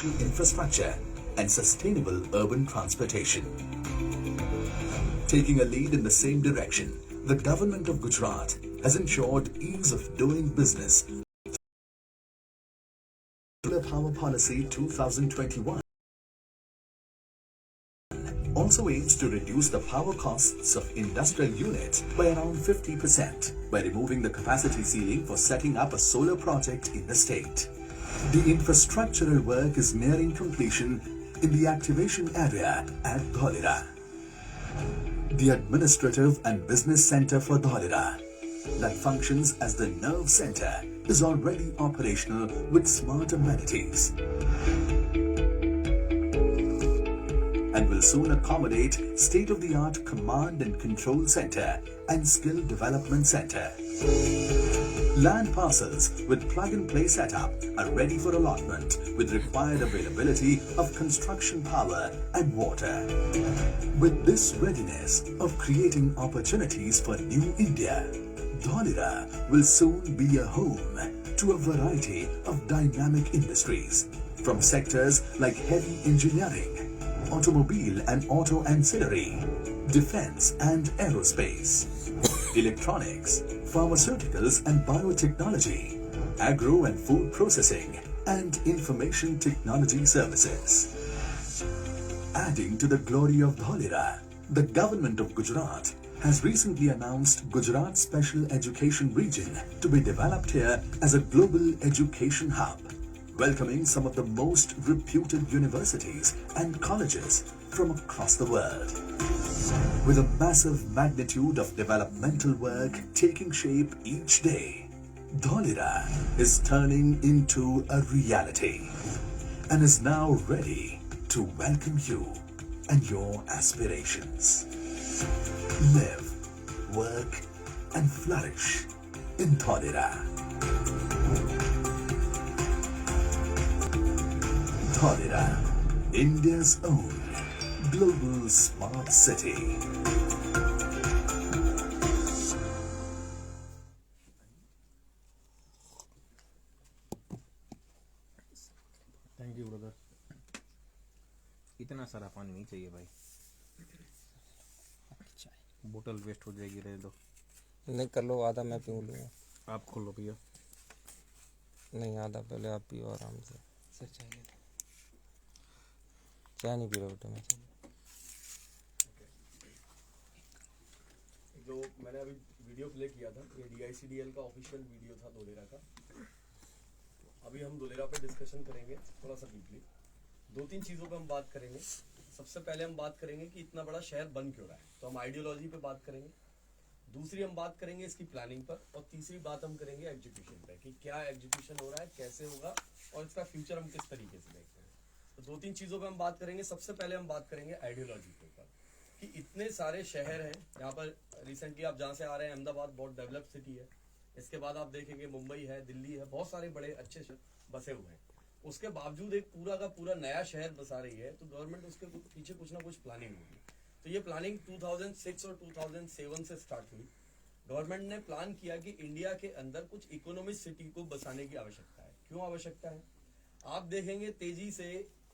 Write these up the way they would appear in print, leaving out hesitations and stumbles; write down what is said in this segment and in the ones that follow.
infrastructure and sustainable urban transportation. Taking a lead in the same direction, the government of Gujarat has ensured ease of doing business. Solar Power Policy 2021 also aims to reduce the power costs of industrial units by around 50% by removing the capacity ceiling for setting up a solar project in the state. The infrastructural work is nearing completion in the activation area at Dholera. The administrative and business center for Dholera, that functions as the nerve center, is already operational with smart amenities and will soon accommodate state-of-the-art command and control center and skill development center. Land parcels with plug-and-play setup are ready for allotment with required availability of construction power and water. With this readiness of creating opportunities for New India, Dholera will soon be a home to a variety of dynamic industries, from sectors like heavy engineering, automobile and auto ancillary, defense and aerospace, electronics, pharmaceuticals and biotechnology, agro and food processing, and information technology services. Adding to the glory of Dholera, the government of Gujarat has recently announced Gujarat Special Education Region to be developed here as a global education hub, welcoming some of the most reputed universities and colleges from across the world. With a massive magnitude of developmental work taking shape each day, Dholera is turning into a reality and is now ready to welcome you and your aspirations. Live, work, and flourish in Dholera. Dholera, India's own global smart city. Thank you brother. इतना सारा पानी नहीं चाहिए भाई, बोतल waste हो जाएगी, रह दो। नहीं कर लो, आधा मैं पी लूँगा। आप खोलो पियो। नहीं, आधा पहले आप पियो आराम से। सर चाय ले लो। चाय नहीं पी रहा बेटा मैं। जो मैंने अभी वीडियो प्ले किया था, ये DICDL का ऑफिशियल वीडियो था धोलेरा का। अभी हम धोलेरा पे डिस्कशन करेंगे थोड़ा सा डीपली। दो तीन चीज़ों पे हम बात करेंगे। सबसे पहले हम बात करेंगे कि इतना बड़ा शहर बन क्यों रहा है, तो हम आइडियोलॉजी पे बात करेंगे। दूसरी हम बात करेंगे इसकी प्लानिंग पर, और तीसरी बात हम करेंगे एग्जीक्यूशन पे कि क्या एग्जीक्यूशन हो रहा है, कैसे होगा और इसका फ्यूचर हम किस तरीके से देखते हैं। तो दो तीन चीज़ों पे हम बात करेंगे। सबसे पहले हम बात करेंगे आइडियोलॉजी के ऊपर कि इतने सारे शहर हैं यहाँ पर। रिसेंटली आप जहाँ से आ रहे हैं, अहमदाबाद बहुत डेवलप सिटी है। इसके बाद आप देखेंगे मुंबई है, दिल्ली है, बहुत सारे बड़े अच्छे बसे हुए हैं। उसके बावजूद एक पूरा का पूरा नया शहर बसा रही है, तो गवर्नमेंट उसके पीछे कुछ ना कुछ प्लानिंग होगी। तो ये प्लानिंग 2006 और 2007 से स्टार्ट हुई। गवर्नमेंट ने प्लान किया कि इंडिया के अंदर कुछ इकोनॉमिक सिटी को बसाने की आवश्यकता है। क्यों आवश्यकता है? आप देखेंगे तेजी से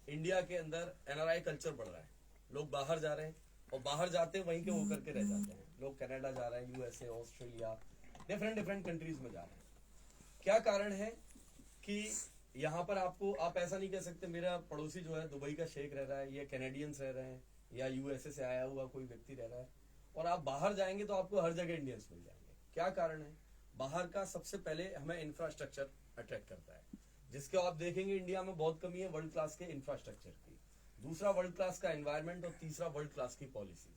इंडिया के अंदर NRI कल्चर बढ़ रहा है। लोग बाहर जा रहे हैं और बाहर जाते वहीं के वो करके रह जाते हैं। लोग कनाडा जा रहे हैं, USA, ऑस्ट्रेलिया, डिफरेंट कंट्रीज में जा रहे हैं। क्या कारण है कि यहाँ पर आपको, आप ऐसा नहीं कह सकते मेरा पड़ोसी जो है दुबई का शेख रह रहा है या कैनेडियंस रह रहे हैं या USA से आया हुआ कोई व्यक्ति रह रहा है, और आप बाहर जाएंगे तो आपको हर जगह इंडियंस मिल जाएंगे। क्या कारण है? बाहर का सबसे पहले हमें इंफ्रास्ट्रक्चर अट्रैक्ट करता है, जिसके आप देखेंगे इंडिया में बहुत कमी है वर्ल्ड क्लास के इंफ्रास्ट्रक्चर की। दूसरा वर्ल्ड क्लास का एनवायरनमेंट, और तीसरा वर्ल्ड क्लास की पॉलिसी।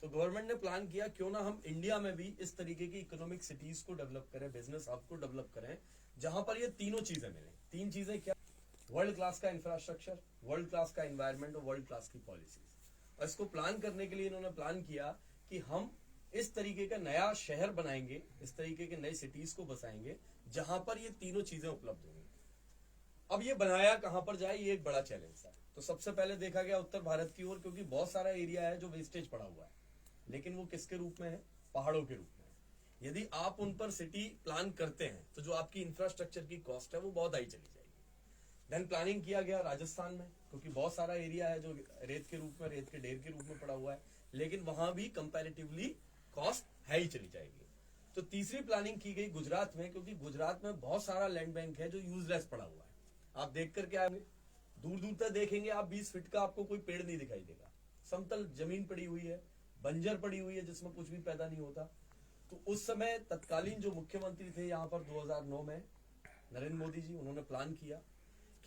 तो गवर्नमेंट ने प्लान किया क्यों ना हम इंडिया में भी इस तरीके की इकोनॉमिक सिटीज को डेवलप करें, बिजनेस हब को डेवलप करें, जहां पर ये तीनों चीजें मिले। तीन चीजें क्या? वर्ल्ड क्लास का इंफ्रास्ट्रक्चर, वर्ल्ड क्लास का एनवायरनमेंट और वर्ल्ड क्लास की पॉलिसीज। और इसको प्लान करने के लिए इन्होंने प्लान किया कि हम इस तरीके का नया शहर बनाएंगे, इस तरीके के नए सिटीज को बसाएंगे जहां पर ये तीनों चीजें उपलब्ध होंगी। अब ये बनाया कहां पर जाए, ये एक बड़ा चैलेंज था। तो सबसे पहले देखा गया उत्तर भारत की ओर, क्योंकि बहुत सारा एरिया है जो वेस्टेज पड़ा हुआ है, लेकिन वो किसके रूप में है? पहाड़ों के रूप में है। यदि आप उन पर सिटी प्लान करते हैं तो जो आपकी इंफ्रास्ट्रक्चर की कॉस्ट है वो बहुत हाई चली जाएगी। देन प्लानिंग किया गया राजस्थान में, क्योंकि बहुत सारा एरिया है जो रेत के रूप में, रेत के ढेर के रूप में पड़ा हुआ है, लेकिन वहां भी कंपैरेटिवली कॉस्ट है ही चली जाएगी। तो तीसरी प्लानिंग की गई गुजरात में, क्योंकि गुजरात में बहुत सारा लैंड बैंक है जो यूजलेस पड़ा हुआ है। आप देख करके आएंगे, दूर दूर तक देखेंगे आप, 20 फीट का आपको कोई पेड़ नहीं दिखाई देगा, समतल जमीन पड़ी हुई है, बंजर पड़ी हुई है जिसमें कुछ भी पैदा नहीं होता। तो उस समय तत्कालीन जो मुख्यमंत्री थे यहाँ पर 2009 में, नरेंद्र मोदी जी, उन्होंने प्लान किया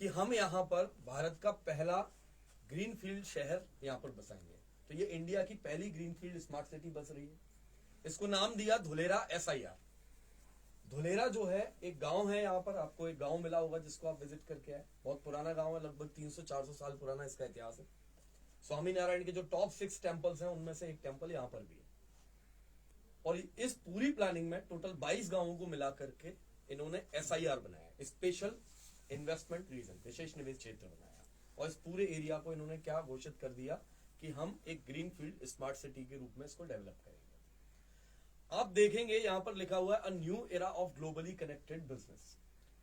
कि हम यहाँ पर भारत का पहला ग्रीनफील्ड शहर यहाँ पर बसाएंगे। तो ये इंडिया की पहली ग्रीनफील्ड स्मार्ट सिटी बस रही है। इसको नाम दिया धुलेरा SIR। धुलेरा जो है एक गांव है, यहाँ पर आपको एक गांव मिला होगा जिसको आप विजिट करके आए। बहुत पुराना गांव है, लगभग 300-400 साल पुराना इसका इतिहास है। स्वामी नारायण के जो टॉप 6 टेम्पल्स हैं उनमें से एक टेम्पल यहाँ पर भी है। और इस पूरी प्लानिंग में टोटल 22 गांवों को मिला करके इन्होंने SIR बनाया, स्पेशल इन्वेस्टमेंट रीजन, विशेष निवेश क्षेत्र बनाया। और इस पूरे एरिया को इन्होंने क्या घोषित कर दिया कि हम एक ग्रीनफील्ड स्मार्ट सिटी के रूप में इसको डेवलप करेंगे। आप देखेंगे यहाँ पर लिखा हुआ है a new era of globally connected business.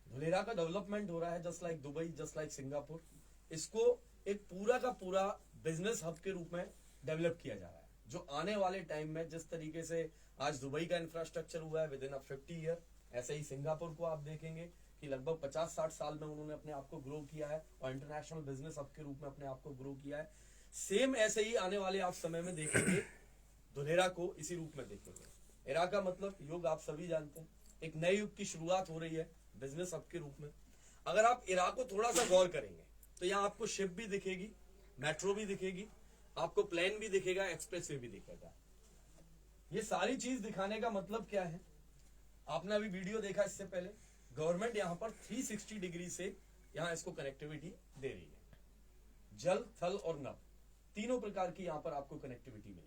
Dholera का डेवलपमेंट हो रहा है just like Dubai, just like Singapore. इसको एक पूरा का पूरा बिजनेस हब के रूप में डेवलप किया जा रहा है, जो आने वाले टाइम में जिस तरीके से आज दुबई का इंफ्रास्ट्रक्चर हुआ है विद इन 50 ईयर, ऐसे ही सिंगापुर को आप देखेंगे कि लगभग 50-60 साल में उन्होंने अपने आप को ग्रो किया है और इंटरनेशनल बिजनेस हब के रूप में अपने आप को ग्रो किया है। सेम ऐसे ही आने वाले आप समय में देखेंगे धुलेरा को इसी रूप में देखेंगे। एरा का मतलब युग आप सभी जानते हैं, एक नए युग की शुरुआत हो रही है बिजनेस हब के रूप में। अगर आप एरा को थोड़ा सा गौर करेंगे तो यहाँ आपको शिप भी दिखेगी, मेट्रो भी दिखेगी, आपको प्लेन भी दिखेगा, एक्सप्रेसवे भी दिखेगा। ये सारी चीज दिखाने का मतलब क्या है? आपने अभी वीडियो देखा इससे पहले, गवर्नमेंट यहाँ पर 360 डिग्री से यहाँ इसको कनेक्टिविटी दे रही है। जल, थल और नभ, तीनों प्रकार की यहाँ पर आपको कनेक्टिविटी मिलेगी।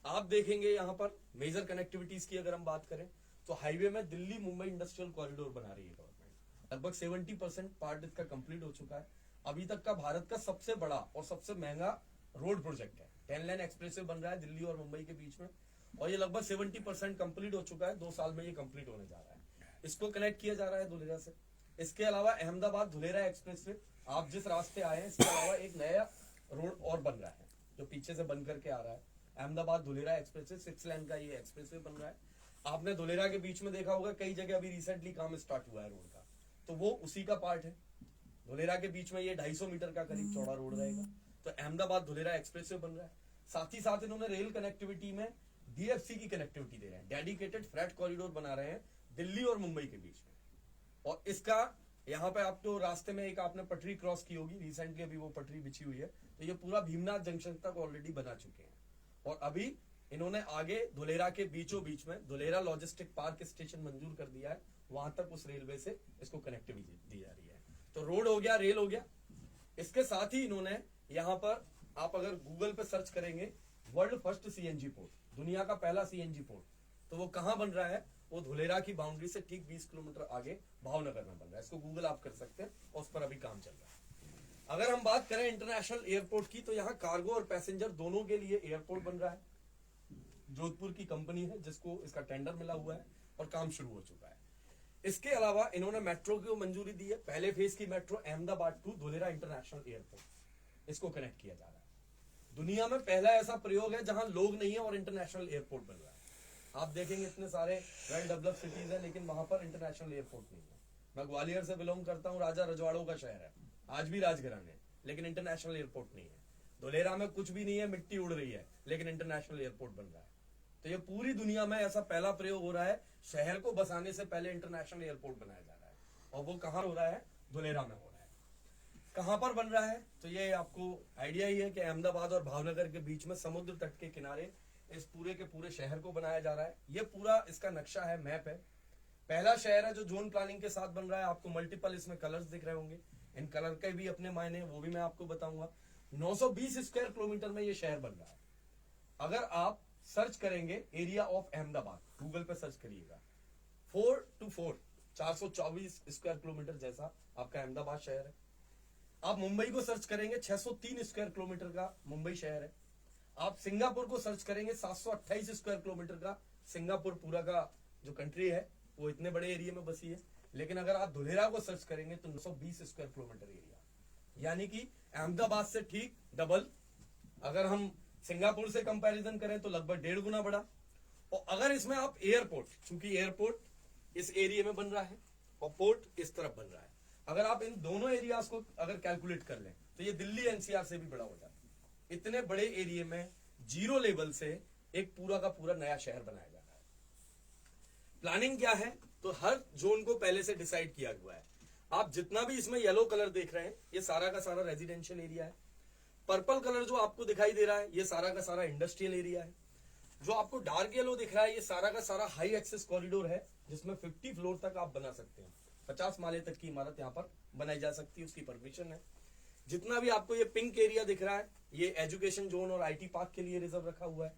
आप देखेंगे यहाँ पर मेजर कनेक्टिविटीज की अगर हम बात करें तो हाईवे में दिल्ली मुंबई इंडस्ट्रियल कॉरिडोर बना रही है गवर्नमेंट। लगभग 70% पार्ट इसका कंप्लीट हो चुका है। अभी तक का भारत का सबसे बड़ा और सबसे महंगा रोड प्रोजेक्ट है। 10 लेन एक्सप्रेसवे बन रहा है दिल्ली और मुंबई के बीच में, और ये लगभग 70% कंप्लीट हो चुका है। 2 साल में ये कंप्लीट होने जा रहा है। इसको कनेक्ट किया जा रहा है धुलेरा से। इसके अलावा अहमदाबाद धुलेरा एक्सप्रेसवे, आप जिस रास्ते आए हैं इसके अलावा एक नया रोड और बन रहा है जो पीछे से बन करके आ रहा है। अहमदाबाद धुलेरा एक्सप्रेसवे 6 लेन का ये एक्सप्रेसवे बन रहा है। आपने धुलेरा के बीच में देखा होगा कई जगह अभी रिसेंटली काम स्टार्ट हुआ है रोड का, तो वो उसी का पार्ट है। धुलेरा के बीच में ये 250 मीटर का करीब चौड़ा रोड रहेगा। तो अहमदाबाद धुलेरा एक्सप्रेसवे बन रहा है। साथ ही साथ इन्होंने रेल कनेक्टिविटी में DFC की कनेक्टिविटी दे रहे हैं, डेडिकेटेड फ्रेट कॉरिडोर बना रहे हैं दिल्ली और मुंबई के बीच में। और इसका यहाँ पे आपको रास्ते में एक आपने पटरी क्रॉस की होगी, रिसेंटली अभी वो पटरी बिछी हुई है। तो ये पूरा भीमनाथ जंक्शन तक ऑलरेडी बना चुके हैं। और अभी इन्होंने आगे धुलेरा के बीचों बीच में धुलेरा लॉजिस्टिक पार्क स्टेशन मंजूर कर दिया है, वहां तक उस रेलवे से इसको कनेक्टिविटी दी जा रही है। तो रोड हो गया, रेल हो गया। इसके साथ ही इन्होंने यहाँ पर आप अगर गूगल पे सर्च करेंगे वर्ल्ड फर्स्ट CNG पोर्ट, दुनिया का पहला CNG पोर्ट, तो वो कहाँ बन रहा है? वो धुलेरा की बाउंड्री से ठीक 20 किलोमीटर आगे भावनगर में बन रहा है। इसको गूगल आप कर सकते हैं और उस पर अभी काम चल रहा है। अगर हम बात करें इंटरनेशनल एयरपोर्ट की, तो यहाँ कार्गो और पैसेंजर दोनों के लिए एयरपोर्ट बन रहा है। जोधपुर की कंपनी है जिसको इसका टेंडर मिला हुआ है और काम शुरू हो चुका है। इसके अलावा इन्होंने मेट्रो को मंजूरी दी है। पहले फेज की metro Ahmedabad to Dholera international airport, इसको कनेक्ट किया जा रहा है। दुनिया में पहला ऐसा प्रयोग है जहां लोग नहीं है और इंटरनेशनल एयरपोर्ट बन रहा है। आप देखेंगे इतने सारे वेल डेवलप्ड सिटीज है लेकिन वहां पर इंटरनेशनल एयरपोर्ट नहीं है। मैं ग्वालियर से बिलोंग करता हूँ, राजा रजवाड़ों का शहर है, आज भी राजघराने है, लेकिन इंटरनेशनल एयरपोर्ट नहीं है। धुलेरा में कुछ भी नहीं है, मिट्टी उड़ रही है, लेकिन इंटरनेशनल एयरपोर्ट बन रहा है। तो ये पूरी दुनिया में ऐसा पहला प्रयोग हो रहा है, शहर को बसाने से पहले इंटरनेशनल एयरपोर्ट बनाया जा रहा है। और वो कहाँ हो रहा है? धुलेरा में हो रहा है। कहां पर बन रहा है? तो ये आपको आइडिया ही है कि अहमदाबाद और भावनगर के बीच में समुद्र तट के किनारे इस पूरे के पूरे शहर को बनाया जा रहा है। ये पूरा इसका नक्शा है, मैप है। पहला शहर है जो जोन प्लानिंग के साथ बन रहा है। आपको मल्टीपल इसमें कलर्स दिख रहे होंगे, इन कलर के भी अपने मायने हैं, वो भी मैं आपको बताऊंगा। 920 स्क्वायर किलोमीटर में ये शहर बन रहा है। अगर आप सर्च करेंगे एरिया ऑफ अहमदाबाद, गूगल पे सर्च करिएगा, 4 to 4 424 स्क्वायर किलोमीटर जैसा आपका अहमदाबाद शहर है। आप मुंबई को सर्च करेंगे, 603 स्क्वायर किलोमीटर का मुंबई शहर है। आप सिंगापुर को सर्च करेंगे, 728 स्क्वायर किलोमीटर का सिंगापुर पूरा का जो कंट्री है वो इतने बड़े एरिया में बसी है। लेकिन अगर आप धुलेरा को सर्च करेंगे तो 920 स्क्वायर किलोमीटर एरिया, यानी कि अहमदाबाद से ठीक डबल। अगर हम सिंगापुर से कंपैरिजन करें तो लगभग 1.5 गुना बड़ा। और अगर इसमें आप एयरपोर्ट, चूंकि एयरपोर्ट इस एरिया में बन रहा है और पोर्ट इस तरफ बन रहा है, अगर आप इन दोनों एरियाज को अगर कैलकुलेट कर लें तो ये दिल्ली एनसीआर से भी बड़ा हो जाता है। इतने बड़े एरिया में जीरो लेवल से एक पूरा का पूरा नया शहर बनाया जा रहा है। प्लानिंग क्या है, तो हर जोन को पहले से डिसाइड किया हुआ है। आप जितना भी इसमें येलो कलर देख रहे हैं ये सारा का सारा रेजिडेंशियल एरिया है। पर्पल कलर जो आपको दिखाई दे रहा है ये सारा का सारा इंडस्ट्रियल एरिया है। जो आपको डार्क येलो दिख रहा है ये सारा का सारा हाई एक्सेस कॉरिडोर है, जिसमें 50 फ्लोर तक आप बना सकते हैं। 50 माले तक की इमारत यहाँ पर बनाई जा सकती है, उसकी परमिशन है। जितना भी आपको ये पिंक एरिया दिख रहा है ये एजुकेशन जोन और आईटी पार्क के लिए रिजर्व रखा हुआ है।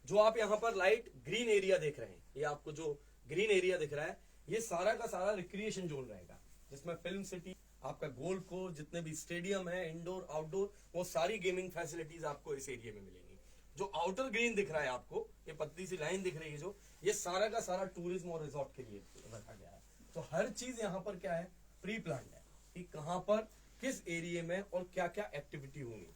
जो आप यहाँ पर लाइट ग्रीन एरिया देख रहे हैं, ये आपको जो ग्रीन एरिया दिख रहा है ये सारा का सारा रिक्रिएशन जोन रहेगा, जिसमें फिल्म सिटी, आपका गोल्फ कोर्स, जितने भी स्टेडियम है इंडोर आउटडोर, वो सारी गेमिंग फैसिलिटीज आपको इस एरिया में मिलेंगी। जो आउटर ग्रीन दिख रहा है आपको, ये पतली सी लाइन दिख रही है जो, ये सारा का सारा टूरिज्म और रिजॉर्ट के लिए रखा गया है। तो हर चीज यहाँ पर क्या है, प्री प्लान्ड है कि कहां पर किस एरिया में और क्या क्या एक्टिविटी होंगी।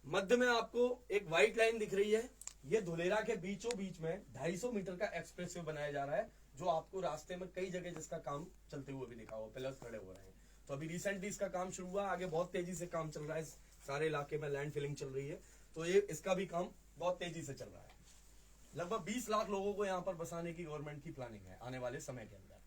मध्य में आपको एक व्हाइट लाइन दिख रही है, ये धुलेरा के बीचों बीच में 250 मीटर का एक्सप्रेसवे बनाया जा रहा है, जो आपको रास्ते में कई जगह जिसका काम चलते हुए भी दिखा हुआ, पिलर्स खड़े हो रहे हैं। तो अभी रिसेंटली इसका काम शुरू हुआ, आगे बहुत तेजी से काम चल रहा है। सारे इलाके में लैंड फिलिंग चल रही है, तो ये इसका भी काम बहुत तेजी से चल रहा है। लगभग 20 लाख लोगों को यहाँ पर बसाने की गवर्नमेंट की प्लानिंग है आने वाले समय के अंदर।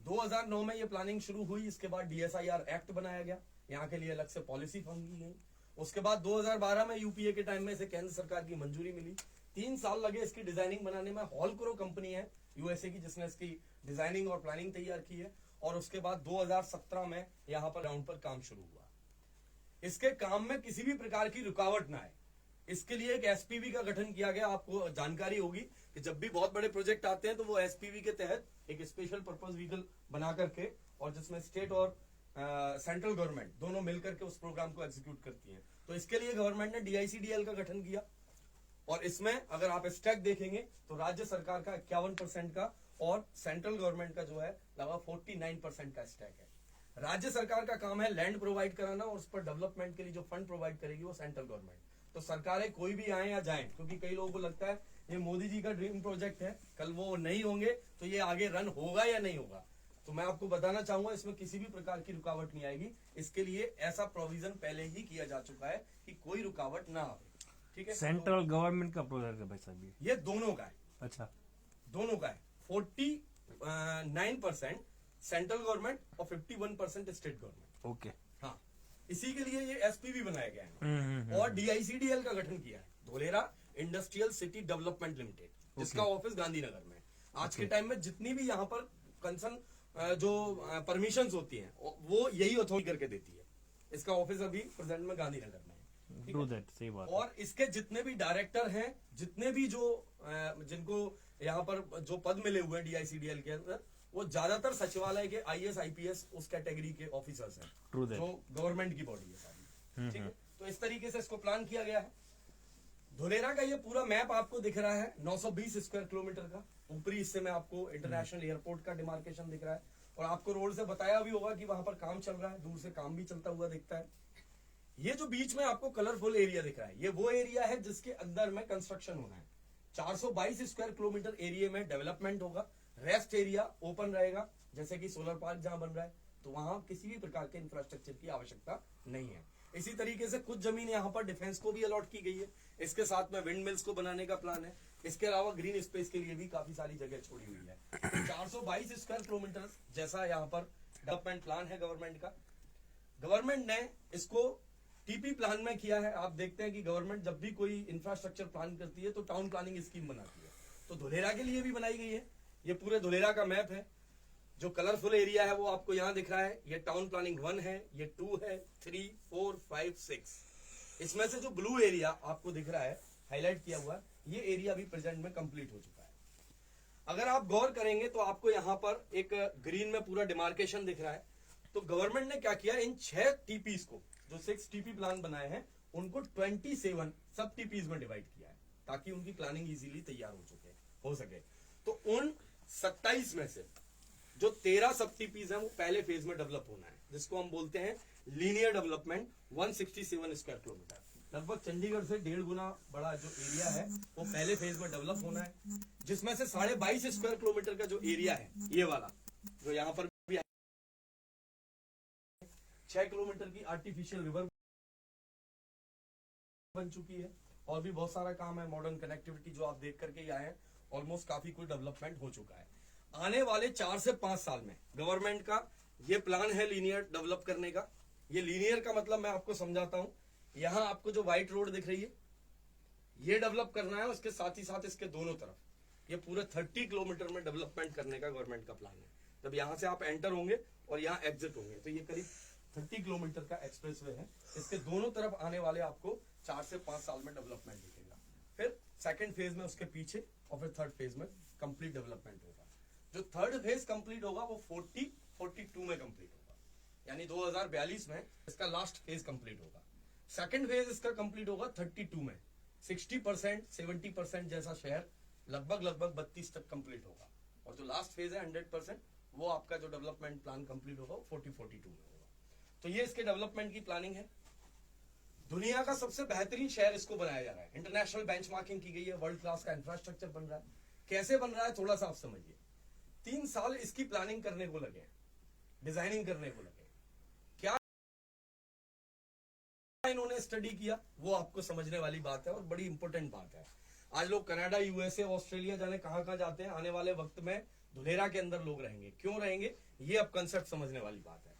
2009 में ये प्लानिंग शुरू हुई, इसके बाद DSIR एक्ट बनाया गया, यहाँ के लिए अलग से पॉलिसी फॉर्म की गई। उसके बाद 2012 में यूपीए के टाइम में इसे केंद्र सरकार की मंजूरी मिली। 3 साल लगे इसकी डिजाइनिंग बनाने में। हॉलक्रो कंपनी है यूएसए की जिसने इसकी डिजाइनिंग और प्लानिंग तैयार की है। और उसके बाद 2017 में यहाँ पर ग्राउंड पर काम शुरू हुआ। इसके काम में किसी भी प्रकार की रुकावट ना आए, इसके लिए एक एसपीवी का गठन किया गया। आपको जानकारी होगी कि जब भी बहुत बड़े प्रोजेक्ट आते हैं तो वो एसपीवी के तहत एक स्पेशल पर्पस व्हीकल बना करके, और जिसमें स्टेट और सेंट्रल गवर्नमेंट दोनों मिलकर के उस प्रोग्राम को एग्जीक्यूट करती है। तो इसके लिए गवर्नमेंट ने DICDL का गठन किया, और इसमें अगर आप स्टैक देखेंगे तो राज्य सरकार का 51% का और सेंट्रल गवर्नमेंट का जो है लगभग 49% का स्टैक है। राज्य सरकार का काम है लैंड प्रोवाइड कराना, और उस पर डेवलपमेंट के लिए जो फंड प्रोवाइड करेगी वो सेंट्रल गवर्नमेंट। तो सरकारें कोई भी आए या जाएं, क्योंकि कई लोगों को लगता है ये मोदी जी का ड्रीम प्रोजेक्ट है, कल वो नहीं होंगे तो ये आगे रन होगा या नहीं होगा। तो मैं आपको बताना चाहूंगा इसमें किसी भी प्रकार की रुकावट नहीं आएगी। इसके लिए ऐसा प्रोविजन पहले ही किया जा चुका है कि कोई रुकावट ना आए। ठीक है, सेंट्रल गवर्नमेंट का प्रोजेक्ट है भाई साहब ये दोनों का है। अच्छा, दोनों का है। 49% सेंट्रल गवर्नमेंट और 51% स्टेट गवर्नमेंट। ओके। हाँ, इसी के लिए ये एसपीवी बनाया गया है। और DICDL का गठन किया है, Dholera industrial city development limited, जिसका ऑफिस गांधीनगर में है। आज के टाइम में जितनी भी यहाँ पर कंसर्न जो परमिशन होती हैं वो यही अथॉरिटी करके देती है। इसका ऑफिस अभी प्रेजेंट में गांधीनगर में है। डू दैट, सही बात। और इसके जितने भी डायरेक्टर हैं, जितने भी जो जिनको यहाँ पर जो पद मिले हुए हैं DICDL के अंदर, वो ज्यादातर सचिवालय के IAS IPS उस कैटेगरी के ऑफिसर्स हैं, जो गवर्नमेंट की बॉडी है सारी। ठीक है, तो इस तरीके से इसको प्लान किया गया है। धुलेरा का ये पूरा मैप आपको दिख रहा है 920 स्क्वायर किलोमीटर का। ऊपरी हिस्से में आपको इंटरनेशनल एयरपोर्ट का डिमार्केशन दिख रहा है, और आपको रोड से बताया भी होगा कि वहां पर काम चल रहा है, दूर से काम भी चलता हुआ दिखता है। ये जो बीच में आपको कलरफुल एरिया दिख रहा है, ये वो एरिया है जिसके अंदर में कंस्ट्रक्शन होना है। 422 स्क्वायर किलोमीटर एरिया में डेवलपमेंट होगा। रेस्ट एरिया ओपन रहेगा, जैसे कि सोलर पार्क जहां बन रहा है, तो वहां किसी भी प्रकार के इंफ्रास्ट्रक्चर की आवश्यकता नहीं है। इसी तरीके से कुछ जमीन यहाँ पर डिफेंस को भी अलॉट की गई है। इसके साथ में विंड मिल्स को बनाने का प्लान है। इसके अलावा ग्रीन स्पेस के लिए भी काफी सारी जगह छोड़ी हुई है। 422 स्क्वायर किलोमीटर जैसा यहाँ पर डेवलपमेंट प्लान है गवर्नमेंट का। गवर्नमेंट ने इसको टीपी प्लान में किया है। आप देखते हैं कि गवर्नमेंट जब भी कोई इंफ्रास्ट्रक्चर प्लान करती है तो टाउन प्लानिंग स्कीम बनाती है, तो धुलेरा के लिए भी बनाई गई है। ये पूरे धुलेरा का मैप है। जो कलरफुल एरिया है वो आपको यहाँ दिख रहा है, ये टाउन प्लानिंग 1 है, ये 2 है, 3, 4, 5, 6। इसमें से जो ब्लू एरिया आपको दिख रहा है हाईलाइट किया हुआ, ये एरिया अभी प्रेजेंट में कंप्लीट हो चुका है। अगर आप गौर करेंगे तो आपको यहाँ पर एक ग्रीन में पूरा डिमार्केशन दिख रहा है। तो गवर्नमेंट ने क्या किया, इन 6 टीपीज को, जो 6 टीपी प्लान बनाए हैं, उनको 27 सब टीपीज में डिवाइड किया है, ताकि उनकी प्लानिंग इजीली तैयार हो सके। तो उन 27 में से जो 13 सब टीपीज हैं वो पहले फेज में डेवलप होना है, जिसको हम बोलते हैं लीनियर डेवलपमेंट। 167 स्क्वायर किलोमीटर, लगभग चंडीगढ़ से 1.5 गुना बड़ा जो एरिया है वो पहले फेज में डेवलप होना है, जिसमें से 22.5 स्क्वायर किलोमीटर का जो एरिया है ये वाला, जो यहाँ पर भी 6 किलोमीटर की आर्टिफिशियल रिवर बन चुकी है, और भी बहुत सारा काम है। मॉडर्न कनेक्टिविटी जो आप देख करके आए हैं, ऑलमोस्ट काफी कुछ डेवलपमेंट हो चुका है। आने वाले 4 से 5 साल में गवर्नमेंट का ये प्लान है लीनियर डेवलप करने का। ये लीनियर का मतलब मैं आपको समझाता हूं। यहां आपको जो व्हाइट रोड दिख रही है ये डेवलप करना है, उसके साथ ही साथ इसके दोनों तरफ ये पूरे 30 किलोमीटर में डेवलपमेंट करने का गवर्नमेंट का प्लान है। जब यहां से आप एंटर होंगे और यहाँ एग्जिट होंगे तो ये करीब 30 किलोमीटर का एक्सप्रेसवे है। इसके दोनों तरफ आने वाले आपको 4 से 5 साल में डेवलपमेंट दिखेगा। फिर सेकंड फेज में उसके पीछे, और फिर थर्ड फेज में कंप्लीट डेवलपमेंट होगा। जो थर्ड फेज कंप्लीट होगा वो 42 में कंप्लीट होगा, यानी 2042 में इसका लास्ट फेज कंप्लीट होगा। सेकंड फेज इसका कंप्लीट होगा 32 में। 60% 70% जैसा शहर लगभग 32 तक कंप्लीट होगा, और जो लास्ट फेज है 100% वो आपका जो डेवलपमेंट प्लान कंप्लीट होगा वो 42 में होगा। तो ये इसके डेवलपमेंट की प्लानिंग है। दुनिया का सबसे बेहतरीन शहर इसको बनाया जा रहा है, इंटरनेशनल बेंचमार्किंग की गई है, वर्ल्ड क्लास का इंफ्रास्ट्रक्चर बन रहा है। कैसे बन रहा है थोड़ा सा आप समझिए। 3 साल इसकी प्लानिंग करने को लगे, डिजाइनिंग करने को लगे। क्या इन्होंने स्टडी किया वो आपको समझने वाली बात है, और बड़ी इंपॉर्टेंट बात है। आज लोग कनाडा, यूएसए, ऑस्ट्रेलिया जाने कहां जाते हैं। आने वाले वक्त में धुलेरा के अंदर लोग रहेंगे। क्यों रहेंगे, ये अब कंसेप्ट समझने वाली बात है।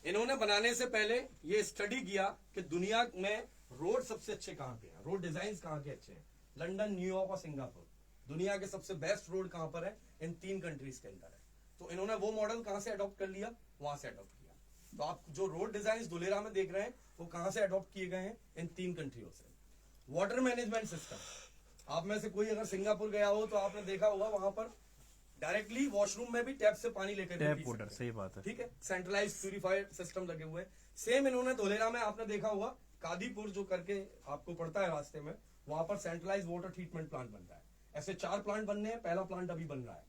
इन्होंने बनाने से पहले ये स्टडी किया कि दुनिया में रोड सबसे अच्छे कहां पे हैं, रोड डिजाइन कहां के अच्छे हैं। लंदन, न्यूयॉर्क और सिंगापुर दुनिया के सबसे बेस्ट रोड कहां पर है, इन 3 कंट्रीज के अंदर है। तो इन्होंने वो मॉडल कहां से अडॉप्ट कर लिया, वहां से अडॉप्ट किया। तो आप जो रोड डिजाइन धुलेरा में देख रहे हैं वो कहां से अडॉप्ट किए गए हैं, इन 3 कंट्रियों से। वाटर मैनेजमेंट सिस्टम, आप में से कोई अगर सिंगापुर गया हो तो आपने देखा होगा वहां पर डायरेक्टली वॉशरूम में भी टैप से पानी लेकर टैप वाटर, सही बात है। ठीक है, सेंट्रलाइज प्यूरिफाइड सिस्टम लगे हुए हैं। सेम इन्होंने धुलेरा में आपने देखा होगा, कादीपुर जो करके आपको पड़ता है रास्ते में, वहां पर सेंट्रलाइज वाटर ट्रीटमेंट प्लांट बन रहा है। ऐसे 4 प्लांट बनने हैं, पहला प्लांट अभी बन रहा है।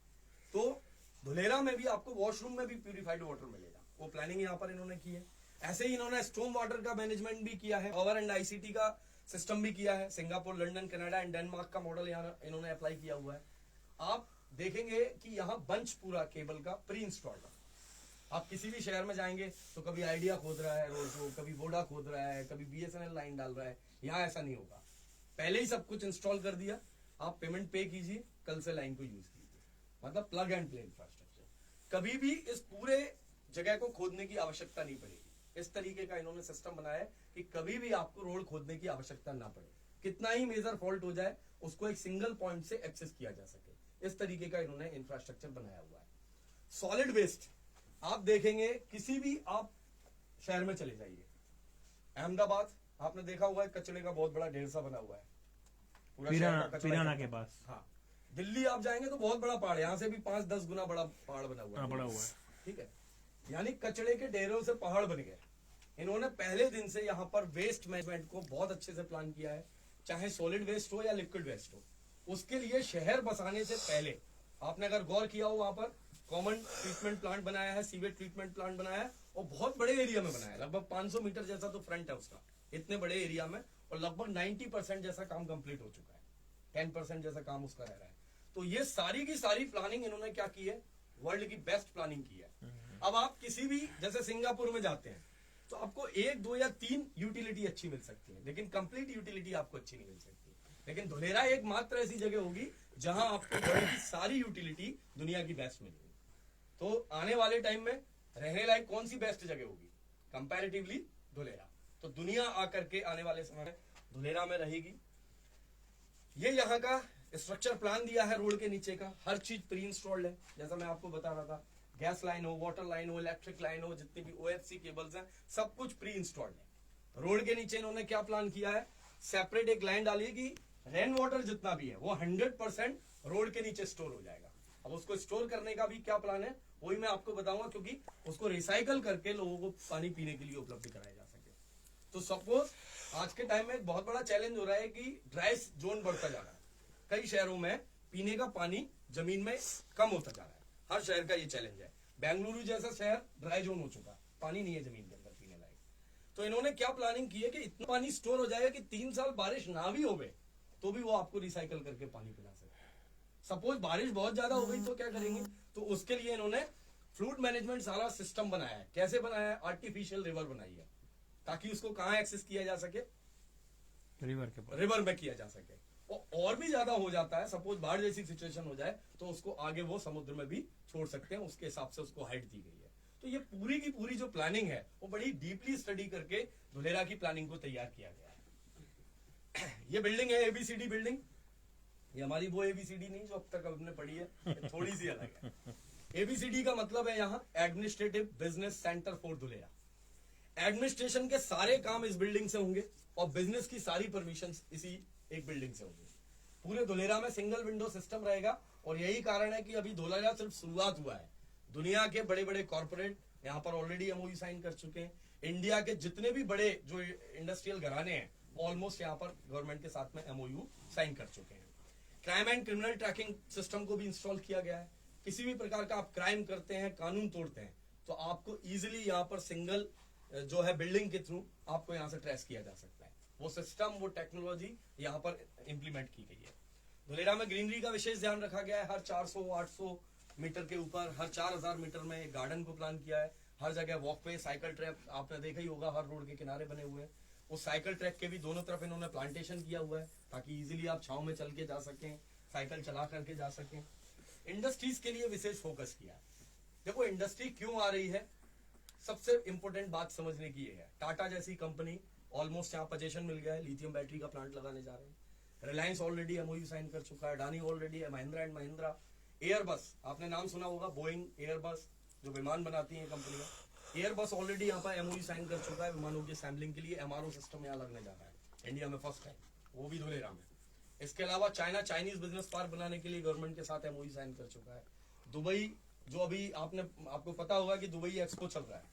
तो धुलेरा में भी आपको वॉशरूम में भी प्यूरिफाइड वाटर मिलेगा, वो प्लानिंग यहाँ पर इन्होंने की है। ऐसे ही इन्होंने स्टॉर्म वाटर का मैनेजमेंट भी किया है, पावर एंड आईसीटी का सिस्टम भी किया है। Singapore, London, Canada and Denmark का मॉडल यहाँ इन्होंने अप्लाई किया हुआ है। आप देखेंगे कि यहाँ बंच पूरा केबल का प्री इंस्टॉल्ड है। आप किसी भी शहर में जाएंगे तो कभी आइडिया खोद रहा है रोड को, कभी वोडा खोद रहा है, कभी बीएसएनएल लाइन डाल रहा है। यहाँ ऐसा नहीं होगा, पहले ही सब कुछ इंस्टॉल कर दिया, आप पेमेंट पे कीजिए, कल से लाइन को यूज कीजिए। मतलब प्लग एंड प्ले इंफ्रास्ट्रक्चर। कभी भी इस पूरे जगह को खोदने की आवश्यकता नहीं पड़ेगी। इस तरीके का इन्होंने सिस्टम बनाया है कि कभी भी आपको रोड खोदने की आवश्यकता ना पड़े। कितना ही मेजर फॉल्ट हो जाए उसको एक सिंगल पॉइंट से एक्सेस किया जा सके, इस तरीके का इन्होंने इंफ्रास्ट्रक्चर बनाया हुआ है। सॉलिड वेस्ट, आप देखेंगे किसी भी आप शहर में चले जाइए, अहमदाबाद आपने देखा हुआ है कचरे का बहुत बड़ा ढेर सा बना हुआ है, पूरा शहर का कचरा पिराना इकट्ठा। के पास। हाँ, दिल्ली आप जाएंगे तो बहुत बड़ा पहाड़, यहाँ से भी 5-10 गुना बड़ा पहाड़ बना हुआ है। बड़ा हुआ है। ठीक है, यानी कचरे के ढेरों से पहाड़ बन गए। इन्होंने पहले दिन से यहाँ पर वेस्ट मैनेजमेंट को बहुत अच्छे से प्लान किया है, चाहे सॉलिड वेस्ट हो या लिक्विड वेस्ट हो। उसके लिए शहर बसाने से पहले आपने अगर गौर किया हो, वहां पर कॉमन ट्रीटमेंट प्लांट बनाया है, सीवेज ट्रीटमेंट प्लांट बनाया है, और बहुत बड़े एरिया में बनाया है। लगभग 500 मीटर जैसा तो फ्रंट है उसका, इतने बड़े एरिया में, और लगभग 90% जैसा काम कंप्लीट हो चुका है, 10% जैसा काम उसका रह रहा है। तो ये सारी की सारी प्लानिंग इन्होंने क्या की है, वर्ल्ड की बेस्ट प्लानिंग की है। अब आप किसी भी जैसे सिंगापुर में जाते हैं तो आपको 1, 2 या 3 यूटिलिटी अच्छी मिल सकती है, लेकिन कंप्लीट यूटिलिटी आपको अच्छी नहीं मिल सकती। लेकिन धुलेरा एकमात्र ऐसी जगह होगी जहां आपको वर्ल्ड की सारी यूटिलिटी दुनिया की बेस्ट मिलेगी। तो आने वाले टाइम में रहने लायक कौन सी बेस्ट जगह होगी, कंपैरेटिवली धुलेरा। तो दुनिया आकर के आने वाले समय में धुलेरा में रहेगी। ये यहाँ का स्ट्रक्चर प्लान दिया है, रोड के नीचे का हर चीज प्री इंस्टॉल्ड है। जैसा मैं आपको बता रहा था, गैस लाइन हो, वाटर लाइन हो, इलेक्ट्रिक लाइन हो, जितनी भी ओएफसी केबल्स हैं, सब कुछ प्री इंस्टॉल्ड है। रोड के नीचे इन्होंने क्या प्लान किया है, सेपरेट एक लाइन डाली है कि रेन वाटर जितना भी है वो 100% रोड के नीचे स्टोर हो जाएगा। अब उसको स्टोर करने का भी क्या प्लान है वही मैं आपको बताऊंगा, क्योंकि उसको रिसाइकल करके लोगों को पानी पीने के लिए उपलब्ध कराया जा सके। तो सपोज आज के टाइम में एक बहुत बड़ा चैलेंज हो रहा है कि ड्राई जोन बढ़ता जा रहा है, कई शहरों में पीने का पानी जमीन में कम होता जा रहा है। हर शहर का ये चैलेंज है। बेंगलुरु जैसा शहर ड्राई जोन हो चुका, पानी नहीं है जमीन के अंदर पीने लायक। तो इन्होंने क्या प्लानिंग की है कि इतना पानी स्टोर हो जाएगा कि 3 साल बारिश ना भी हो गए तो भी वो आपको रिसाइकल करके पानी पिला सके। सपोज बारिश बहुत ज्यादा हो गई तो क्या करेंगे, तो उसके लिए इन्होंने फ्लूड मैनेजमेंट सारा सिस्टम बनाया है। कैसे बनाया है, आर्टिफिशियल रिवर बनाई है ताकि उसको कहां एक्सेस किया जा सके, रिवर के पास। रिवर में किया जा सके। और भी ज्यादा हो जाता है, सपोज बाढ़ जैसी सिचुएशन हो जाए तो उसको आगे वो समुद्र में भी छोड़ सकते हैं, उसके हिसाब से उसको हाइट दी गई है। तो ये पूरी की पूरी जो प्लानिंग है वो बड़ी डीपली स्टडी करके धुलेरा की प्लानिंग को तैयार किया गया है। ये बिल्डिंग है एबीसीडी बिल्डिंग, ये हमारी वो एबीसीडी नहीं जो अब तक हमने पढ़ी है, थोड़ी सी अलग है। एबीसीडी का मतलब है यहाँ administrative business centre for Dholera. Administration के सारे काम इस बिल्डिंग से होंगे और बिजनेस की सारी परमिशंस इसी एक बिल्डिंग से होंगी। पूरे धुलेरा में सिंगल विंडो सिस्टम रहेगा और यही कारण है कि अभी धुलेरा सिर्फ शुरुआत हुआ है। दुनिया के बड़े बड़े कॉर्पोरेट यहाँ पर ऑलरेडी एमओयू साइन कर चुके हैं। इंडिया के जितने भी बड़े जो इंडस्ट्रियल घराने हैं ऑलमोस्ट यहाँ पर गवर्नमेंट के साथ में एमओयू साइन कर चुके हैं। Crime and criminal tracking system को भी इंस्टॉल किया गया है। किसी भी प्रकार का आप क्राइम करते हैं, कानून तोड़ते हैं, तो आपको इजिली यहाँ पर सिंगल जो है बिल्डिंग के थ्रू आपको यहाँ से ट्रेस किया जा सकता है। वो सिस्टम, वो टेक्नोलॉजी यहाँ पर इंप्लीमेंट की गई है। धुलेरा में ग्रीनरी का विशेष ध्यान रखा गया है। हर 400-800 मीटर के ऊपर, हर 4000 मीटर में एक गार्डन को प्लान किया है। हर जगह वॉकवे, साइकिल ट्रैक आपने देखा ही होगा, हर रोड के किनारे बने हुए हैं। उस साइकिल ट्रैक के भी दोनों तरफ इन्होंने प्लांटेशन किया हुआ है ताकि इजीली आप छांव में चल के जा सकें, साइकिल चला करके जा सकें। इंडस्ट्रीज के लिए विशेष फोकस किया है। देखो इंडस्ट्री क्यों आ रही है, सबसे इंपॉर्टेंट बात समझने की ये है। टाटा जैसी कंपनी ऑलमोस्ट यहाँ पोजीशन मिल गया है, लिथियम बैटरी का प्लांट लगाने जा रहे हैं। रिलायंस ऑलरेडी एमओयू साइन कर चुका है, अडानी ऑलरेडी है, महिंद्रा एंड महिंद्रा, एयरबस आपने नाम सुना होगा, बोइंग, एयरबस जो विमान बनाती है कंपनियां, एयरबस ऑलरेडी यहाँ पर एमओयू साइन कर चुका है विमानों की असेंबलिंग के लिए। एमआरओ सिस्टम यहाँ लगने जा रहा है इंडिया में फर्स्ट टाइम, वो भी धुलेरा में। इसके अलावा चाइनीज बिजनेस पार्क बनाने के लिए गवर्नमेंट के साथ एमओयू साइन कर चुका है। दुबई जो अभी आपको पता होगा कि दुबई एक्सपो चल रहा है,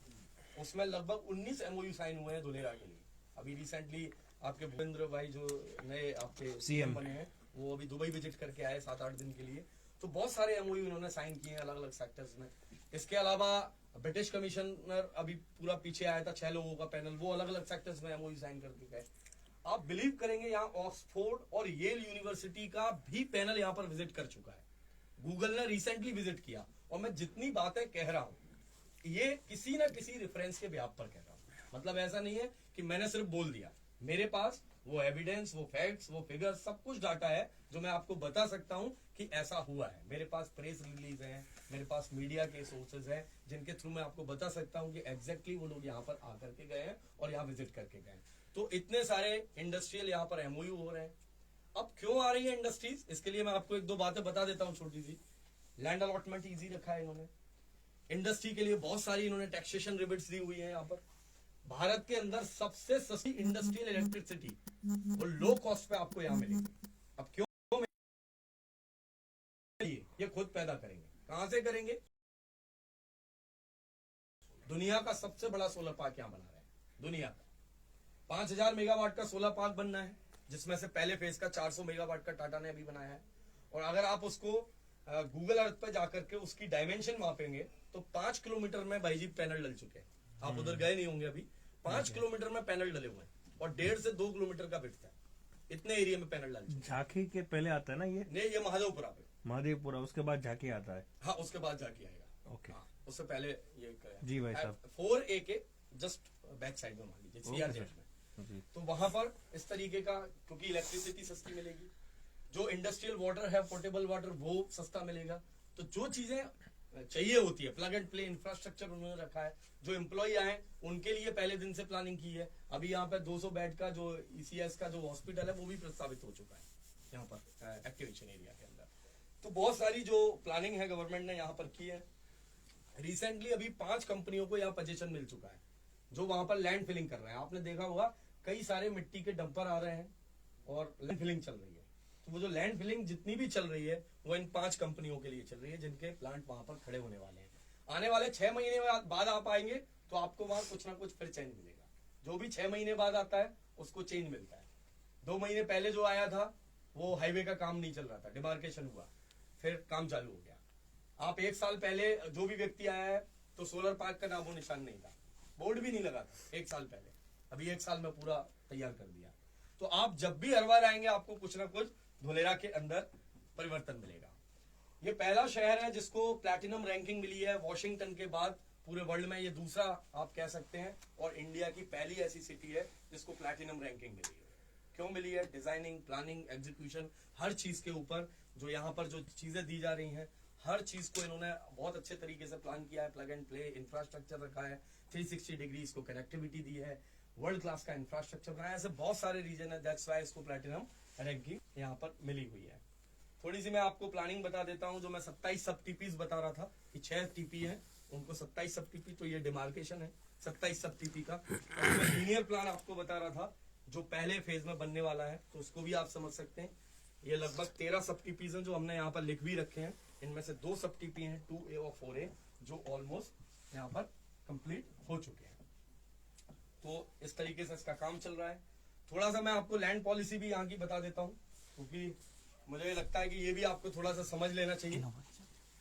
उसमें लगभग 19 एमओयू साइन हुए हैं धुलेरा के लिए। अभी रिसेंटली आपके भूपेंद्र भाई जो नए आपके सीएम बने हैं वो अभी दुबई विजिट करके आए 7-8 दिन के लिए। तो बहुत सारे एमओयू इन्होंने साइन किए हैं अलग अलग सेक्टर्स में। इसके अलावा ब्रिटिश कमिश्नर अभी पूरा पीछे आया था, 6 लोगों का पैनल, वो अलग अलग सेक्टर्स में एमओयू साइन करके गए। आप बिलीव करेंगे यहाँ ऑक्सफोर्ड और येल यूनिवर्सिटी का भी पैनल यहाँ पर विजिट कर चुका है। गूगल ने रिसेंटली विजिट किया। और मैं जितनी बातें कह रहा हूं ये किसी ना किसी रेफरेंस के ब्याप पर कह रहा हूं, मतलब ऐसा नहीं है कि मैंने सिर्फ बोल दिया। मेरे पास वो एविडेंस, वो फैक्ट्स, वो फिगर, सब कुछ डाटा है जो मैं आपको बता सकता हूं कि ऐसा हुआ है। मेरे पास प्रेस रिलीज है, मेरे पास मीडिया के सोर्सेज हैं जिनके थ्रू मैं आपको बता सकता हूं कि एग्जैक्टली वो लोग यहाँ पर आकर के गए हैं और यहाँ विजिट करके गए हैं। तो इतने सारे इंडस्ट्रियल यहाँ पर एमओयू हो रहे हैं। अब क्यों आ रही है इंडस्ट्रीज, इसके लिए मैं आपको 1-2 बातें बता देता हूँ छोटी सी। लैंड अलॉटमेंट इजी रखा है इन्होंने। इंडस्ट्री के लिए बहुत सारी इन्होंने टैक्सेशन रिबेट्स दी हुई है। यहाँ पर भारत के अंदर सबसे सस्ती इंडस्ट्रियल इलेक्ट्रिसिटी और लो कॉस्ट पे आपको यहाँ मिलेगी। अब क्यों ये खुद पैदा करेंगे, कहां से करेंगे? दुनिया का सबसे बड़ा सोलर पार्क यहाँ बना रहे हैं, दुनिया का 5000 मेगावाट का सोलर पार्क बनना है, जिसमें से पहले फेज का 400 मेगावाट का टाटा ने अभी बनाया है। और अगर आप उसको गूगल अर्थ पे जाकर के उसकी डायमेंशन मापेंगे तो 5 किलोमीटर में भाई जी पैनल डल चुके हैं। आप उधर गए नहीं होंगे अभी, 5 किलोमीटर में पैनल डले हुए हैं और 1.5 से 2 किलोमीटर का विड्थ है। इतने एरिया में पैनल डल चुके। झांकी के पहले आता है ना ये? नहीं, ये महादेवपुरा पे, महादेवपुरा, उसके बाद झांकी आता है। हाँ, उसके बाद झांकी आएगा। ओके, हाँ, उससे पहले ये जी भाई साहब 4A के जस्ट बैक साइड में मान लीजिए CRZ में। तो वहां पर इस तरीके का, क्योंकि इलेक्ट्रिसिटी सस्ती मिलेगी, जो इंडस्ट्रियल वाटर है, पोर्टेबल वाटर, वो सस्ता मिलेगा। तो जो चीजें चाहिए होती है, प्लग एंड प्ले इंफ्रास्ट्रक्चर उन्होंने रखा है। जो एम्प्लॉय आए उनके लिए पहले दिन से प्लानिंग की है। अभी यहाँ पे 200 बेड का जो ECS का जो हॉस्पिटल है वो भी प्रस्तावित हो चुका है यहाँ पर एक्टिवेशन एरिया के अंदर। तो बहुत सारी जो प्लानिंग है गवर्नमेंट ने यहाँ पर की है। रिसेंटली अभी 5 कंपनियों को यहाँ पोजीशन मिल चुका है जो वहां पर लैंड फिलिंग कर रहे हैं। आपने देखा होगा कई सारे मिट्टी के डंपर आ रहे हैं और लैंड फिलिंग चल रही है। तो वो जो लैंड फिलिंग जितनी भी चल रही है वो इन 5 कंपनियों के लिए चल रही है, जिनके प्लांट वहां पर खड़े होने वाले हैं। आने वाले 6 महीने बाद आप आएंगे तो आपको वहां कुछ ना कुछ फिर चेंज मिलेगा। जो भी 6 महीने बाद आता है उसको चेंज मिलता है। 2 महीने पहले जो आया था वो हाईवे का काम नहीं चल रहा था, डिमार्केशन हुआ, फिर काम चालू हो गया। आप 1 साल पहले जो भी व्यक्ति आया है तो सोलर पार्क का नामो निशान नहीं था, बोर्ड भी नहीं लगा था 1 साल पहले। अभी 1 साल में पूरा तैयार कर दिया। तो आप जब भी हर बार आएंगे आपको कुछ ना कुछ धुलेरा के अंदर परिवर्तन मिलेगा। ये पहला शहर है जिसको प्लैटिनम रैंकिंग मिली है वॉशिंगटन के बाद पूरे वर्ल्ड में। ये दूसरा आप कह सकते हैं, और इंडिया की पहली ऐसी सिटी है जिसको प्लैटिनम रैंकिंग मिली है। क्यों मिली है? डिजाइनिंग, प्लानिंग, एग्जीक्यूशन, हर चीज के ऊपर जो यहाँ पर जो चीजें दी जा रही हैं, हर चीज को इन्होंने बहुत अच्छे तरीके से प्लान किया है। प्लग एंड प्ले इंफ्रास्ट्रक्चर रखा है, 360 डिग्री इसको कनेक्टिविटी दी है, वर्ल्ड क्लास का इंफ्रास्ट्रक्चर बनाया। ऐसे बहुत सारे रीजन है, दैट्स व्हाई इसको प्लैटिनम रैंकिंग यहाँ पर मिली हुई है। थोड़ी सी मैं आपको प्लानिंग बता देता हूँ। जो मैं 27 सब टीपीज बता रहा था कि 6 टीपी है, उनको 27 सब टीपी, तो ये डिमार्केशन है 27 सब टीपी का। और मैं लीनियर प्लान आपको बता रहा था जो पहले फेज में बनने वाला है, तो उसको भी आप समझ सकते हैं। ये लगभग 13 सब टीपीज हैं जो हमने यहाँ पर लिख भी रखे हैं। इनमें से 2 सब टीपी हैं 2A और 4A जो ऑलमोस्ट यहाँ पर कंप्लीट हो चुके हैं। तो इस तरीके से इसका काम चल रहा है। थोड़ा सा मैं आपको लैंड पॉलिसी भी यहाँ की बता देता हूँ, क्योंकि मुझे लगता है कि ये भी आपको थोड़ा सा समझ लेना चाहिए।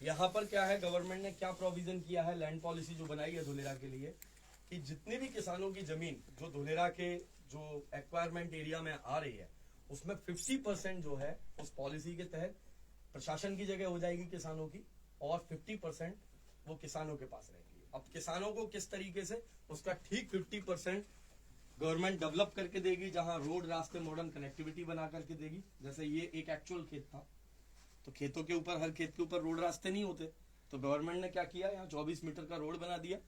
यहाँ पर क्या है, गवर्नमेंट ने क्या प्रोविजन किया है, लैंड पॉलिसी जो बनाई है धुलेरा के लिए, कि जितने भी किसानों की जमीन जो धुलेरा के जो एक्वायरमेंट एरिया में आ रही है, उसमें 50% जो है उस पॉलिसी के तहत प्रशासन की जगह हो जाएगी किसानों की, और 50% वो किसानों के पास रहेगी। अब किसानों को किस तरीके से, उसका ठीक 50% गवर्नमेंट डेवलप करके देगी, जहां रोड, रास्ते, मॉडर्न कनेक्टिविटी बना करके देगी। जैसे ये एक एक्चुअल खेत था, तो खेतों के ऊपर, हर खेत के ऊपर रोड रास्ते नहीं होते, तो गवर्नमेंट ने क्या किया, यहाँ 24 मीटर का रोड बना दिया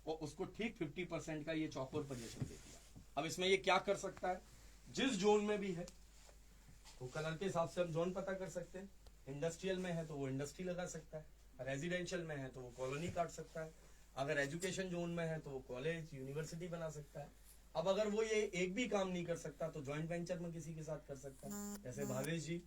और उसको ठीक 50% का ये चौकोर पोजीशन दे दिया। अब इसमें ये क्या कर सकता है, जिस जोन में भी है वो कलर के हिसाब से हम जोन पता कर सकते हैं। इंडस्ट्रियल में है तो वो इंडस्ट्री लगा सकता है, रेजिडेंशियल में है तो वो कॉलोनी काट सकता है, अगर एजुकेशन जोन में है तो वो कॉलेज, यूनिवर्सिटी बना सकता है। अब अगर वो ये एक भी काम नहीं कर सकता तो ज्वाइंट वेंचर में किसी के साथ कर सकता है। जैसे भावेश जी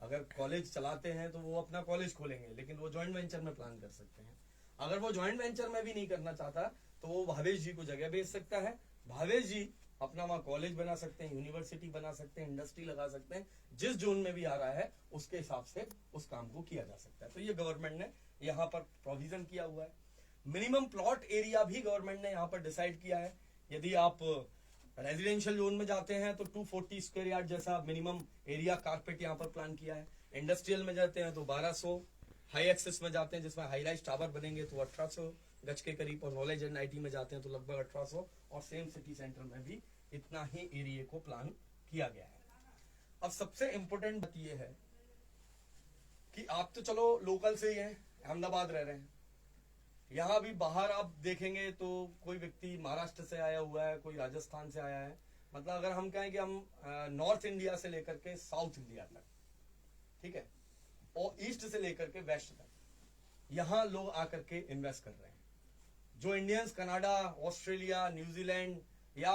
अगर कॉलेज चलाते हैं तो वो अपना कॉलेज खोलेंगे, लेकिन वो ज्वाइंट वेंचर में प्लान कर सकते हैं। अगर वो ज्वाइंट वेंचर में भी नहीं करना चाहता तो वो भावेश जी को जगह बेच सकता है, भावेश जी अपना वहां कॉलेज बना सकते हैं, यूनिवर्सिटी बना सकते हैं, इंडस्ट्री लगा सकते हैं। जिस जोन में भी आ रहा है उसके हिसाब से उस काम को किया जा सकता है। तो ये गवर्नमेंट ने यहाँ पर प्रोविजन किया हुआ है। मिनिमम प्लॉट एरिया भी गवर्नमेंट ने यहाँ पर डिसाइड किया है। यदि आप रेजिडेंशियल जोन में जाते हैं तो 240 स्क्वायर यार्ड जैसा मिनिमम एरिया कारपेट यहाँ पर प्लान किया है। इंडस्ट्रियल में जाते हैं तो 1200, हाई एक्सेस में जाते हैं जिसमें हाई राइज टावर बनेंगे तो 1800 गज के करीब, और नॉलेज एंड IT में जाते हैं तो लगभग 1800, और सेम सिटी सेंटर में भी इतना ही एरिया को प्लान किया गया है। अब सबसे इंपॉर्टेंट बात यह है कि आप तो चलो लोकल से ही हैं, अहमदाबाद रह रहे हैं, यहाँ भी बाहर आप देखेंगे तो कोई व्यक्ति महाराष्ट्र से आया हुआ है, कोई राजस्थान से आया है। मतलब अगर हम कहें कि हम नॉर्थ इंडिया से लेकर के साउथ इंडिया तक, ठीक है, और ईस्ट से लेकर के वेस्ट तक, यहाँ लोग आकर के इन्वेस्ट कर रहे हैं। जो इंडियंस कनाडा, ऑस्ट्रेलिया, न्यूजीलैंड या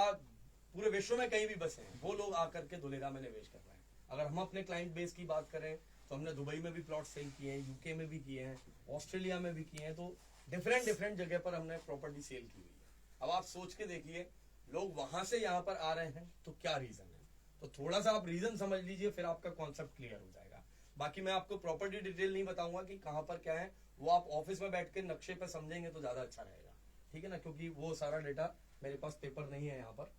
पूरे विश्व में कहीं भी बसे हैं, वो लोग आकर के धुलेरा में निवेश कर रहे हैं। अगर हम अपने क्लाइंट बेस की बात करें तो हमने दुबई में भी प्लॉट सेल किए हैं, यूके में भी किए हैं, ऑस्ट्रेलिया में भी किए हैं, तो डिफरेंट जगह पर हमने प्रॉपर्टी सेल की हुई है। अब आप सोच के देखिए, लोग वहां से यहाँ पर आ रहे हैं तो क्या रीजन है। तो थोड़ा सा आप रीजन समझ लीजिए, फिर आपका कॉन्सेप्ट क्लियर हो जाएगा। बाकी मैं आपको प्रॉपर्टी डिटेल नहीं बताऊंगा कि कहाँ पर क्या है, वो आप ऑफिस में बैठ के नक्शे पे समझेंगे तो ज्यादा अच्छा रहेगा, ठीक है ना, क्योंकि वो सारा डेटा मेरे पास पेपर नहीं है यहाँ पर।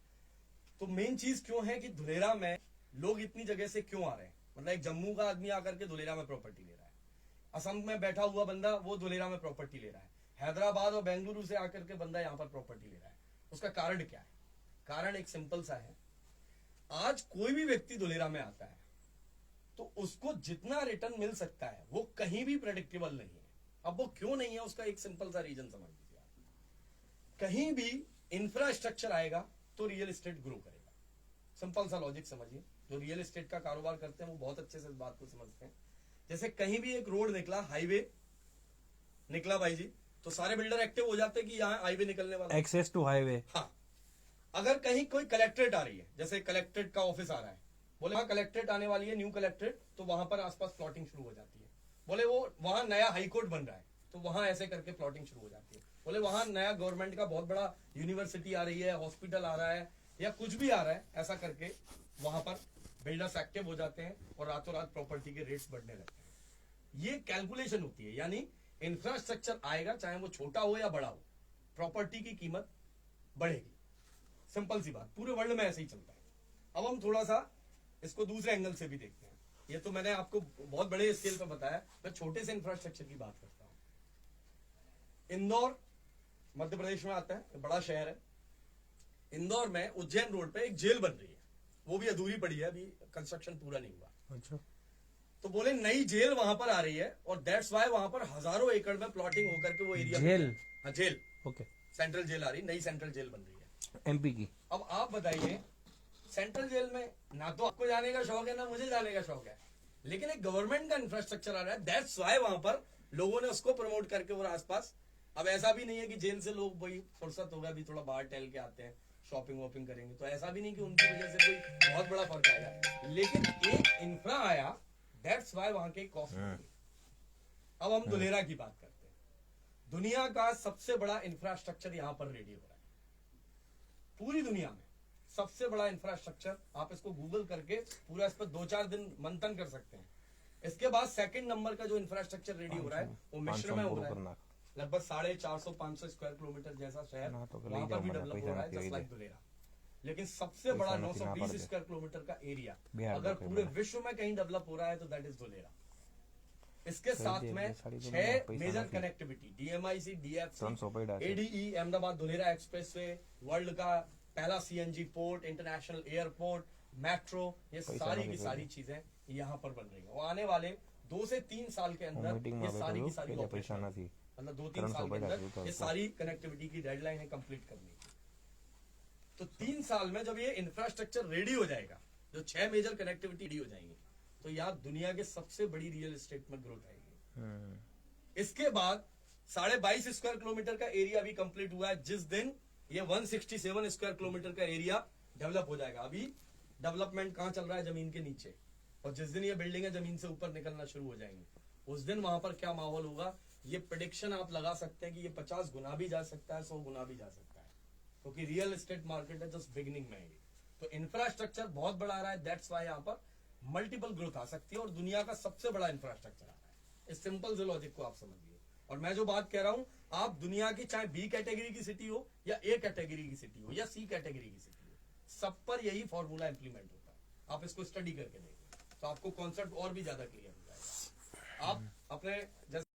तो मेन चीज क्यों है कि धुलेरा में लोग इतनी जगह से क्यों आ रहे हैं। मतलब एक जम्मू का आदमी आकर के धुलेरा में प्रॉपर्टी ले रहा है, असम में बैठा हुआ बंदा वो धुलेरा में प्रॉपर्टी ले रहा है, हैदराबाद और बेंगलुरु से आकर के बंदा यहाँ पर प्रॉपर्टी ले रहा है। उसका कारण क्या है? कारण एक सिंपल सा है, आज कोई भी व्यक्ति धुलेरा में आता है तो उसको जितना रिटर्न मिल सकता है वो कहीं भी प्रेडिक्टेबल नहीं है। अब वो क्यों नहीं है, उसका एक सिंपल सा रीजन समझ लीजिए आप। कहीं भी इंफ्रास्ट्रक्चर आएगा तो रियल एस्टेट ग्रो करेगा। सिंपल सा लॉजिक समझिए, जो रियल एस्टेट का कारोबार करते हैं वो बहुत अच्छे से इस बात को समझते हैं। जैसे कहीं भी एक रोड निकला, हाईवे निकला भाई जी, तो सारे बिल्डर एक्टिव हो जाते हैं कि यहाँ हाईवे निकलने वाला, एक्सेस टू हाईवे। हाँ, अगर कहीं कोई कलेक्ट्रेट आ रही है, जैसे कलेक्ट्रेट का ऑफिस आ रहा है, बोले वहां कलेक्ट्रेट आने वाली है, न्यू कलेक्ट्रेट, तो वहां पर आसपास प्लॉटिंग शुरू हो जाती है। बोले वो वहां नया हाईकोर्ट बन रहा है तो वहां ऐसे करके प्लॉटिंग शुरू हो जाती है। बोले वहां नया गवर्नमेंट का बहुत बड़ा यूनिवर्सिटी आ रही है, हॉस्पिटल आ रहा है, या कुछ भी आ रहा है, ऐसा करके वहां पर बिल्डर्स एक्टिव हो जाते हैं और रातों रात प्रॉपर्टी के रेट्स बढ़ने लगते हैं। ये कैलकुलेशन होती है, यानी इंफ्रास्ट्रक्चर आएगा, चाहे वो छोटा हो या बड़ा हो, प्रॉपर्टी की कीमत बढ़ेगी। सिंपल सी बात, पूरे वर्ल्ड में ऐसे ही चलता है। अब हम थोड़ा सा इसको दूसरे एंगल से भी देखते हैं। ये तो मैंने आपको बहुत बड़े स्केल पर बताया, मैं छोटे से इंफ्रास्ट्रक्चर की बात करता हूं। इंदौर मध्य प्रदेश में आता है, बड़ा शहर है। इंदौर में उज्जैन रोड पे एक जेल बन रही है, वो भी अधूरी पड़ी है, अभी कंस्ट्रक्शन पूरा नहीं हुआ। अच्छा, तो बोले नई जेल वहां पर आ रही है, और दैट्स वाई वहां पर हजारों एकड़ में प्लॉटिंग होकर के वो एरिया जेल? हाँ जेल, ओके, सेंट्रल जेल आ रही, नई सेंट्रल जेल बन रही है एमपी की। अब आप बताइए, सेंट्रल जेल में ना तो आपको जाने का शौक है ना मुझे जाने का शौक है, लेकिन एक गवर्नमेंट का इंफ्रास्ट्रक्चर आ रहा है, दैट्स वाई वहां पर लोगों ने उसको प्रमोट करके वो आसपास। अब ऐसा भी नहीं है कि जेल से लोग वही फुर्सत होगा भी थोड़ा बाहर टहल के आते हैं, शॉपिंग वॉपिंग करेंगे, तो ऐसा भी नहीं कि उनकी वजह से कोई बहुत बड़ा फर्क आएगा, लेकिन एक इंफ्रा आया, दैट्स वाई वहां के कॉस्ट बढ़ी। अब हम दुलेरा की बात करते हैं। दुनिया का सबसे बड़ा इंफ्रास्ट्रक्चर यहां पर रेडी हो रहा है, पूरी दुनिया में सबसे बड़ा इंफ्रास्ट्रक्चर। आप इसको गूगल करके पूरा इस पर 2-4 दिन मंथन कर सकते हैं। इसके बाद सेकंड नंबर का जो इंफ्रास्ट्रक्चर रेडी हो रहा है वो मिस्र में हो रहा है, लगभग 450-500 स्क्वायर किलोमीटर जैसा शहर, वहां पर भी डेवलप हो रहा है, जस्ट लाइक दुलेरा। लेकिन सबसे बड़ा 920 स्क्वायर किलोमीटर का एरिया अगर पूरे विश्व में कहीं डेवलप हो रहा है तो दैट इज दुलेरा। इसके साथ में 6 major connectivity, DMIC, DFC, ADE, Ahmedabad Dholera expressway, world का पहला CNG port, international airport, metro, ये सारी की सारी चीजें यहाँ पर बन रही है। और आने वाले 2 से 3 साल के अंदर ये सारी की सारी ऑपरेशन, मतलब 2-3 साल के अंदर ये सारी कनेक्टिविटी की डेडलाइन है कंप्लीट करने की। तो 3 साल में जब ये इंफ्रास्ट्रक्चर रेडी हो जाएगा, जो 6 मेजर कनेक्टिविटी रेडी हो जाएंगी, तो यहाँ दुनिया के सबसे बड़ी रियल एस्टेट में ग्रोथ आएगी। इसके बाद 22.5 स्क्वायर किलोमीटर का एरिया भी कंप्लीट हुआ है, जिस दिन ये 167 स्क्वायर किलोमीटर का एरिया डेवलप हो जाएगा। अभी डेवलपमेंट कहाँ चल रहा है? जमीन के नीचे, और जिस दिन ये बिल्डिंग जमीन से ऊपर निकलना शुरू हो जाएंगे, उस दिन वहां पर क्या माहौल होगा, ये प्रेडिक्शन आप लगा सकते हैं कि ये 50 गुना भी जा सकता है, 100 गुना भी जा सकता है, क्योंकि रियल एस्टेट मार्केट है जस्ट बिगिनिंग में है। तो इंफ्रास्ट्रक्चर बहुत बड़ा आ रहा है, दैट्स वाई यहाँ पर मल्टीपल ग्रोथ आ सकती है, और दुनिया का सबसे बड़ा इंफ्रास्ट्रक्चर आ रहा है। इस सिंपल से लॉजिक को आप समझिए। और मैं जो बात कह रहा हूं, आप दुनिया की चाहे B कैटेगरी की सिटी हो या A कैटेगरी की सिटी हो या C कैटेगरी की सिटी हो, सब पर यही फॉर्मूला इंप्लीमेंट होता है। आप इसको स्टडी करके देखिए तो आपको कॉन्सेप्ट और भी ज्यादा क्लियर हो जाएगा। आप अपने जैसे